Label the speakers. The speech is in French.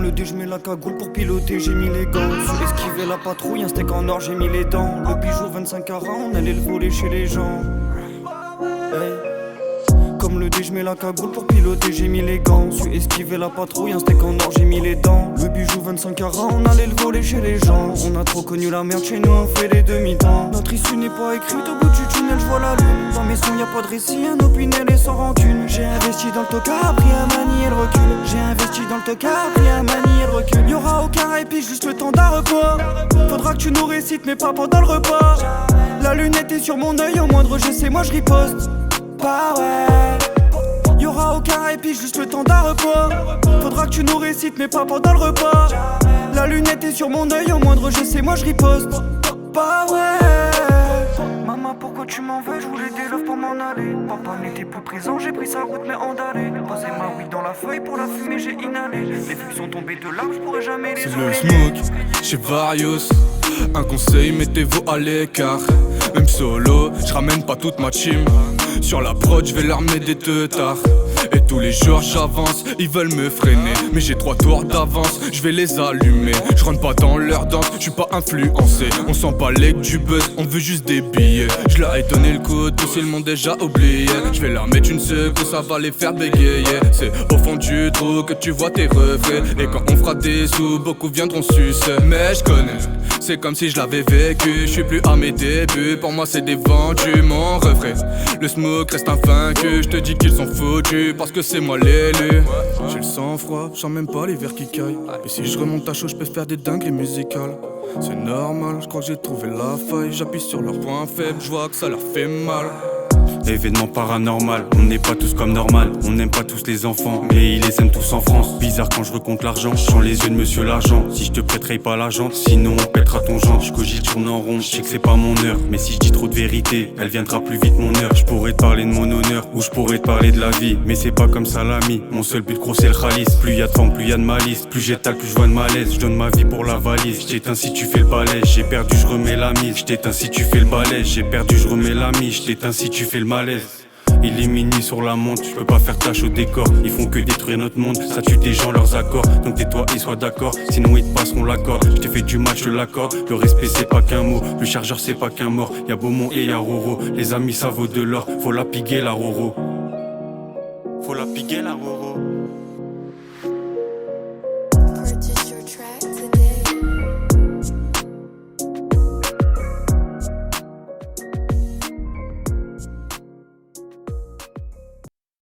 Speaker 1: le dé, j'mets la cagoule pour piloter, j'ai mis les gants. Sous esquiver la patrouille, un steak en or, j'ai mis les dents. Le bijou 25 carats, on allait le voler chez les gens. Hey. Comme le dé, j'mets la cagoule pour piloter, j'ai mis les gants. Su esquiver la patrouille, un steak en or, j'ai mis les dents. Le bijou 25 carats, on allait le voler chez les gens. On a trop connu la merde, chez nous on fait les demi-temps. Notre issue n'est pas écrite, au bout du tunnel j'vois la lune. Dans mes sons y'a pas de récit, un opinel et sans rancune. J'ai investi dans le tocard, appris à manier le recul. J'ai investi dans le tocard, appris à manier le recul. Y'aura aucun répit, juste le temps d'un repas. Faudra que tu nous récites, mais pas pendant le repas. La lunette est sur mon œil, au moindre geste, moi je riposte. Bah ouais, y'aura aucun répit, juste le temps d'un repas. Faudra que tu nous récites, mais pas pendant le repas. La lunette est sur mon œil, au moindre geste, moi je riposte. Bah ouais. Maman, pourquoi tu m'en veux? Je voulais des love pour m'en aller. Papa n'était plus présent, j'ai pris sa route mais endalé. Posé ma weed dans la feuille, pour la fumer j'ai inhalé. Les feuilles sont tombées de l'arbre, je pourrais jamais les oublier.
Speaker 2: C'est le smoke, chez Various. Un conseil, mettez-vous à l'écart. Même solo, je ramène pas toute ma team. Sur la prod, je vais l'armer des teutards. Et tous les jours j'avance, ils veulent me freiner. Mais j'ai 3 tours d'avance, je vais les allumer. Je rentre pas dans leur danse, je suis pas influencé. On s'en bat les du buzz, on veut juste des billets. Je leur ai donné le coup, tout si le monde déjà oublié. Je vais leur mettre une secousse, ça va les faire bégayer. C'est au fond du trou que tu vois tes reflets. Et quand on fera des sous, beaucoup viendront sucer. Mais je connais, c'est comme si je l'avais vécu. Je suis plus à mes débuts, pour moi c'est des vendus. Mon refrain, le smoke reste invaincu. Je te dis qu'ils sont foutus parce que c'est moi l'élu. J'ai le sang froid, je sens même pas l'hiver qui caille. Et si je remonte à chaud, je peux faire des dingueries musicales. C'est normal, je crois que j'ai trouvé la faille. J'appuie sur leurs points faibles, je vois que ça leur fait mal.
Speaker 3: Événement paranormal, on n'est pas tous comme normal. On n'aime pas tous les enfants, mais ils les aiment tous en France. Bizarre quand je recompte l'argent, je sens les yeux de monsieur l'argent. Si je te prêterai pas l'argent, sinon on pètera ton genre. Je cogite, tourne en rond, je sais que c'est pas mon heure. Mais si je dis trop de vérité, elle viendra plus vite mon heure. Je pourrais te parler de mon honneur, ou je pourrais te parler de la vie. Mais c'est pas comme ça l'ami, mon seul but gros c'est le khalice. Plus y a de forme, plus y a de malice. Plus j'étale, plus je vois de malaise. Je donne ma vie pour la valise. Je t'éteins si tu fais le balai. J'ai perdu, je remets la mise. Je t'éteins si tu fais le balai. J'ai perdu, je remets la mise. Je t'éteins si tu fais le malaise. Il est minuit sur la montre, je peux pas faire tâche au décor. Ils font que détruire notre monde, ça tue des gens leurs accords. Donc tais-toi et sois d'accord, sinon ils te passeront l'accord. Je te fais du match, je l'accorde. Le respect c'est pas qu'un mot, le chargeur c'est pas qu'un mort. Y'a Beaumont et y'a Roro, les amis ça vaut de l'or. Faut la piguer la Roro. Faut la piguer la Roro.